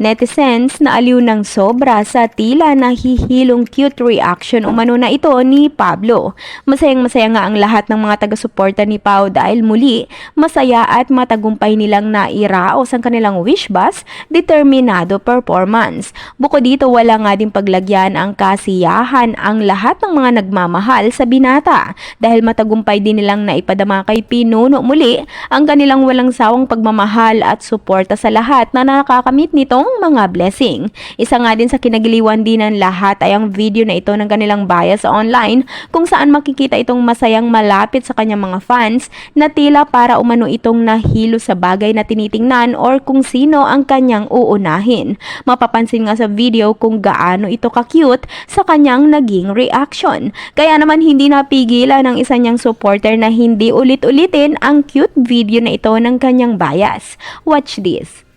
Netizens na aliw ng sobra sa tila nahihilong cute reaction umano na ito ni Pablo. Masayang-masaya nga ang lahat ng mga taga-suporta ni Pao dahil muli masaya at matagumpay nilang nairaos ang kanilang wish bus, determinado performance. Bukod dito wala nga din paglagyan ang kasiyahan ang lahat ng mga nagmamahal sa binata dahil matagumpay din nilang naipadama kay Pinuno muli ang kanilang walang sawang pagmamahal at suporta sa lahat na nakakamit nitong mga blessing. Isa nga din sa kinagiliwan din ng lahat ay ang video na ito ng kanilang bias online kung saan makikita itong masayang malapit sa kanyang mga fans na tila para umano itong nahilo sa bagay na tinitingnan or kung sino ang kanyang uunahin. Mapapansin nga sa video kung gaano ito ka-cute sa kanyang naging reaction. Kaya naman hindi napigilan ng isa niyang supporter na hindi ulit-ulitin ang cute video na ito ng kanyang bias. Watch this.